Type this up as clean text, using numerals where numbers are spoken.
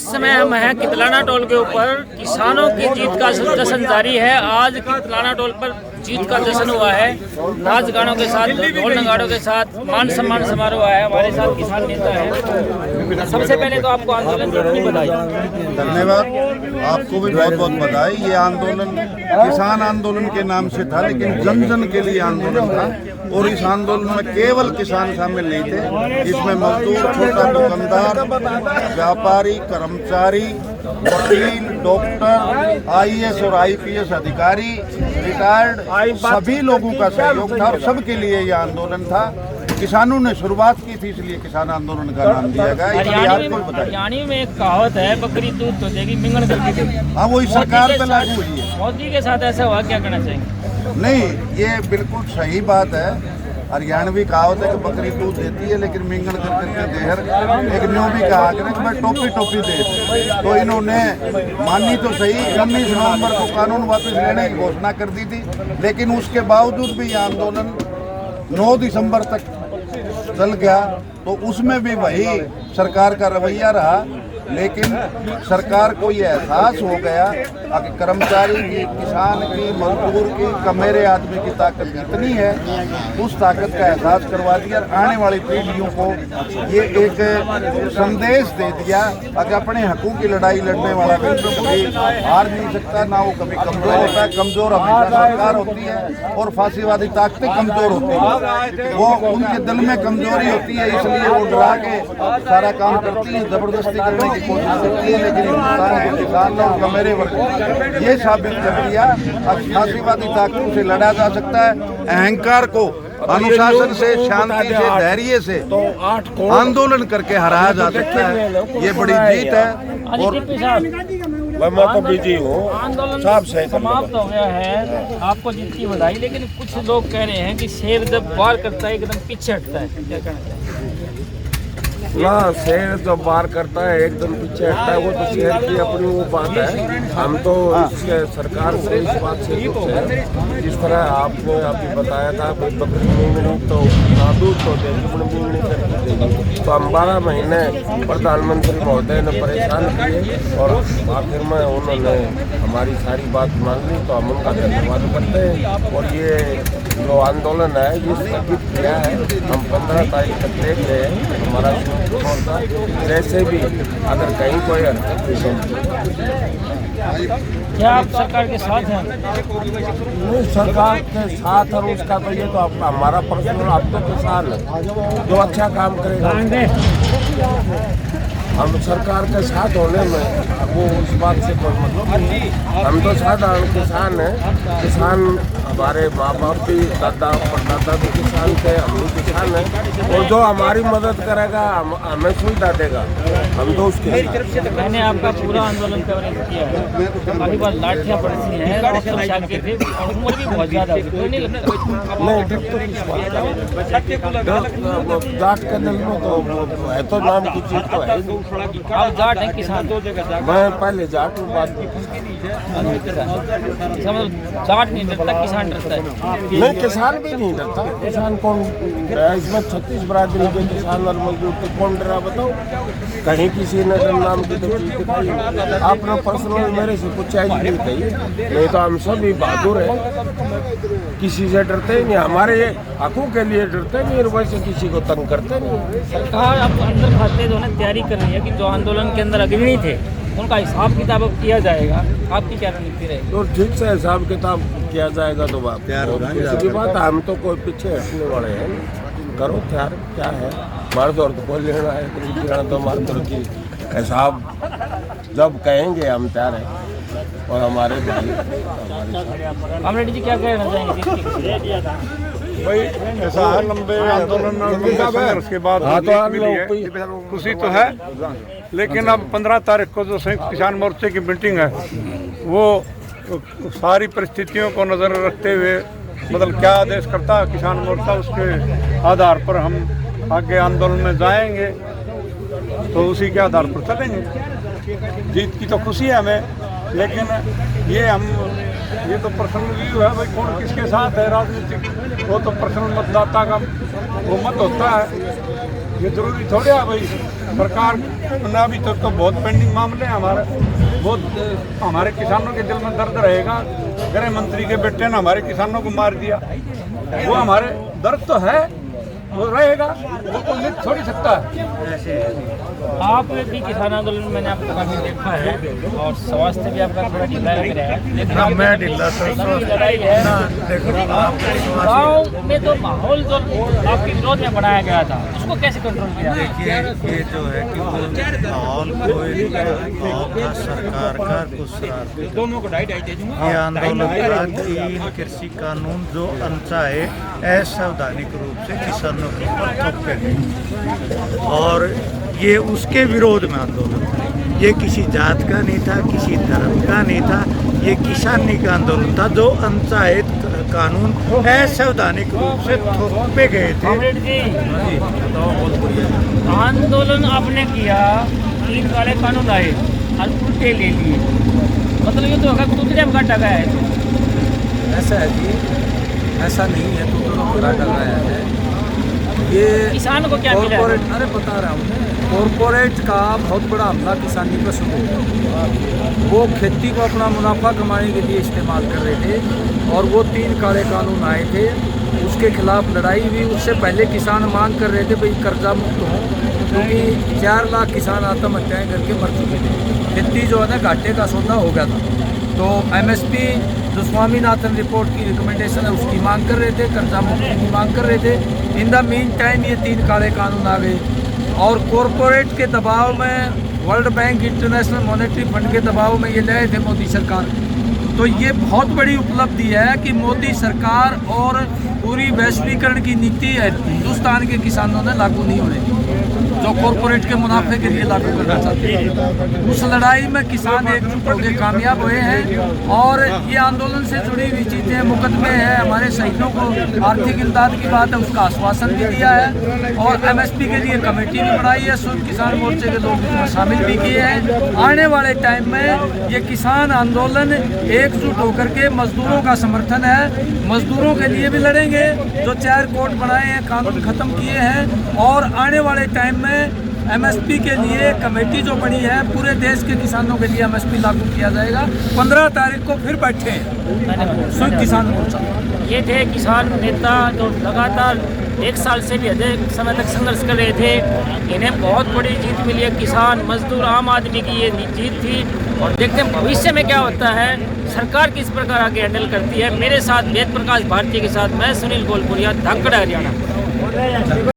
इस समय हम हैं कितलाना टोल के ऊपर। किसानों की जीत का जश्न जारी है। आज कितलाना टोल पर जीत का जश्न हुआ है। नाच गानों के साथ, ढोल नगाड़ों के साथ मान सम्मान समारोह है। हमारे साथ किसान नेता है। सबसे पहले तो आपको आंदोलन की अपनी बधाई। धन्यवाद, आपको भी बहुत बहुत बधाई। ये आंदोलन किसान आंदोलन के नाम से था, लेकिन जन जन के लिए आंदोलन था। और इस आंदोलन में केवल किसान शामिल नहीं थे, इसमें मजदूर, छोटा दुकानदार, व्यापारी, कर्मचारी, वकील, डॉक्टर, आईएएस और आईपीएस अधिकारी, रिटायर्ड, सभी लोगों का सहयोग था और सबके लिए ये आंदोलन था। किसानों ने शुरुआत की थी, इसलिए किसान आंदोलन का नाम दिया गया। हरियाणा में एक कहावत है, बकरी दूध तो देगी मिंगन करके। हाँ, वही सरकार पे लागू हुई है। मोदी के साथ ऐसा हुआ, क्या कहना चाहेंगे? नहीं, ये बिल्कुल सही बात है। हरियाणवी कहावत है कि बकरी दूध देती है लेकिन मिंगन करके देहर। एक न्यू भी कहा कि मैं टोपी टोपी दे। तो इन्होंने मानी तो सही, 19 नवंबर को कानून वापस लेने की घोषणा कर दी थी, लेकिन उसके बावजूद भी ये आंदोलन 9 दिसंबर तक चल गया। तो उसमें भी वही सरकार का रवैया रहा। लेकिन सरकार को ये एहसास हो गया कि कर्मचारी की, किसान की, मजदूर की, मेरे आदमी की ताकत कितनी है। उस ताकत का एहसास करवा दिया और आने वाली पीढ़ियों को ये एक संदेश दे दिया कि अपने हकों की लड़ाई लड़ने वाला व्यक्ति कभी हार नहीं सकता, ना वो कभी कमजोर होता है। कमजोर हमेशा सरकार होती है और फांसीवादी ताकतें कमजोर होती है। वो उनके दिल में कमजोरी होती है, इसलिए वो डरा के सारा काम करती है, जबरदस्ती करने की कोशिश करती है। लेकिन हिंदुस्तान के किसान ने उनका मेरे वर्ग ये साबित कर दिया कि फांसीवादी ताकतों से लड़ा जा सकता है। अहंकार को अनुशासन से, शांति से, धैर्य से आंदोलन करके हराया जा सकता है। ये बड़ी जीत है। और मैं तो बिजी हूँ। आंदोलन समाप्त हो गया है, आपको जीत की बधाई। लेकिन कुछ लोग कह रहे हैं कि शेर जब वार करता है एकदम पीछे हटता है, क्या कहना चाहिए? ना, शेर जब वार करता है एकदम पीछे हटता है, वो तो शेर की अपनी वो बात है। हम तो इसके सरकार से इस बात से खुश है। जिस तरह आपने अभी बताया था, बकरी मिंगनी तो दूध तो देगी, मिंगनी करके देगी। तो हम 12 महीने प्रधानमंत्री महोदय ने परेशान किए और आखिर में उन्होंने हमारी सारी बात मान ली। तो हम उनका धन्यवाद करते हैं। और ये जो आंदोलन है ये स्थगित किया है। हम 15 तारीख तक देख रहे हैं। हमारा जैसे भी अगर कहीं कोई क्या आप सरकार के साथ हैं? नहीं, सरकार के साथ और उसका तो ये तो हमारा पर्सनल आपको किसान है जो अच्छा काम करेगा। हम सरकार के साथ होने में वो उस बात से कोई मतलब नहीं। हम तो साधारण किसान हैं। किसान हमारे माँ बाप भी, दादा परदादा भी किसान थे, हम भी किसान हैं। और जो हमारी मदद करेगा, हमें सुविधा देगा, हम तो उसके साथ। मैंने आपका पूरा आंदोलन कवरेज किया है। काफी बार लाठियाँ पड़ती हैं और उम्र भी बहुत ज़्यादा नहीं लगता। नहीं, डर तो किस बात का? जाट के दिल में तो है, तो नाम की चीज़ तो है। आप जाट हैं, किसान? मैं पहले जाट हूँ, बाद में जाट नहीं डरता, किसान डरता है। नहीं, किसान भी नहीं डरता। किसान कौन इसमें 36 बरादरी के किसान और मजदूर तो कौन डरा बताओ? कहीं किसी ने नाम की तो चीज दिखाई। आपने पर्सनल मेरे से कुछ चाहिए नहीं कही। नहीं तो हम सब भी बहादुर हैं, किसी से डरते ही नहीं। हमारे हकों के लिए डरते नहीं और वैसे किसी को तंग करते नहीं। सरकार अब अंदर खाते जो है तैयारी कर रही है कि जो आंदोलन के अंदर अग्रणी थे उनका हिसाब किताब अब किया जाएगा। आपकी क्या रणनीति रहेगी? तो ठीक से हिसाब किताब किया जाएगा तो बात दूसरी बात। हम तो कोई पीछे हटने वाले हैं। करो तैयार, क्या है मर्द और तो कोई लेना है तो मर्द की हिसाब जब कहेंगे हम तैयार हैं। और हमारे भाई अमरेडी जी क्या कहना चाहेंगे? भाई ऐसा है, लंबे आंदोलन संघर्ष के बाद खुशी तो है। लेकिन अब 15 तारीख को जो संयुक्त किसान मोर्चे की मीटिंग है, वो सारी परिस्थितियों को नज़र रखते हुए मतलब क्या आदेश करता है किसान मोर्चा, उसके आधार पर हम आगे आंदोलन में जाएंगे। तो उसी के आधार पर चलेंगे। जीत की तो खुशी है हमें, लेकिन ये तो पर्सनल व्यू है भाई, कौन किसके साथ है राजनीतिक, वो तो पर्सनल मतदाता का वो मत होता है। ये जरूरी थोड़े है भाई। सरकार ने अभी तक तो बहुत पेंडिंग मामले हैं हमारे, बहुत हमारे किसानों के दिल में दर्द रहेगा। गृह मंत्री के बेटे ने हमारे किसानों को मार दिया, वो हमारे दर्द तो है, वो रहेगा, वो तो लिख थोड़ी सकता है। आप भी किसान आंदोलन मैंने आपको काफी देखा है और स्वास्थ्य भी आपका थोड़ा ढीला लग रहा है, लेकिन मैं ढीला लड़ाई है गाँव में तो माहौल जो आपके विरोध में बनाया गया था उसको कैसे कंट्रोल किया? देखिए ये जो है कि वो माहौल कोई गाँव का सरकार का कुछ शरारती ये आंदोलन था तीन कृषि कानून जो अनचाहे असावधानिक रूप से किसानों के ऊपर थोपे गए और ये उसके विरोध में आंदोलन था। ये किसी जात का नहीं था, किसी धर्म का नहीं था, ये किसानी का आंदोलन था जो अनचाहे कानून असावधानिक रूप से थोपे गए थे। आंदोलन आपने किया, तीन काले कानून आए और उल्टे ले लिए, मतलब ये तो होगा दूसरे में काटा गया है। ऐसा है कि ऐसा नहीं है, तो दोनों पूरा कर रहा है। ये किसान को क्या मिला? कॉर्पोरेट, अरे बता रहा हूँ, कॉर्पोरेट का बहुत बड़ा हमला किसानी पर शुरू हुआ। वो खेती को अपना मुनाफा कमाने के लिए इस्तेमाल कर रहे थे और वो तीन काले कानून आए थे, उसके खिलाफ लड़ाई हुई। उससे पहले किसान मांग कर रहे थे भाई कर्जा मुक्त हो, क्योंकि 4 लाख किसान आत्महत्याएं करके मर चुके थे। खेती जो है ना घाटे का सौदा हो गया था। तो MSP जो स्वामीनाथन रिपोर्ट की रिकमेंडेशन है उसकी मांग कर रहे थे, कर्जा मुक्ति की मांग कर रहे थे। इन द मीन टाइम ये तीन काले कानून आ गए और कॉरपोरेट के दबाव में, world bank, international monetary fund के दबाव में ये लाए थे मोदी सरकार। तो ये बहुत बड़ी उपलब्धि है कि मोदी सरकार और पूरी वैश्वीकरण की नीति हिंदुस्तान के किसानों ने लागू नहीं होने दी, जो कॉरपोरेट के मुनाफे के लिए लागू करना चाहते हैं। उस लड़ाई में किसान एकजुट होकर कामयाब हुए हैं और ये आंदोलन से जुड़ी हुई चीज़ें, मुकदमे हैं, हमारे शहीदों को आर्थिक इमदाद की बात है, उसका आश्वासन भी दिया है और MSP के लिए कमेटी भी बनाई है। संयुक्त किसान मोर्चे के लोग इसमें शामिल भी किए हैं। आने वाले टाइम में ये किसान आंदोलन एकजुट होकर के मजदूरों का समर्थन है, मजदूरों के लिए भी लड़ेंगे जो 4 कोर्ट बनाए हैं, कानून खत्म किए हैं और आने वाले टाइम में MSP के लिए कमेटी जो बनी है, पूरे देश के किसानों के लिए MSP लागू किया जाएगा। 15 तारीख को फिर बैठे हैं संयुक्त किसान मोर्चा। ये थे किसान नेता जो लगातार 1 साल से भी अधिक समय तक संघर्ष कर रहे थे। इन्हें बहुत बड़ी जीत मिली है। किसान, मजदूर, आम आदमी की ये जीत थी और देखते हैं भविष्य में क्या होता है, सरकार किस प्रकार आगे हैंडल करती है। मेरे साथ वेद प्रकाश भारती के साथ मैं सुनील गोलपुरिया, धाकड़, हरियाणा।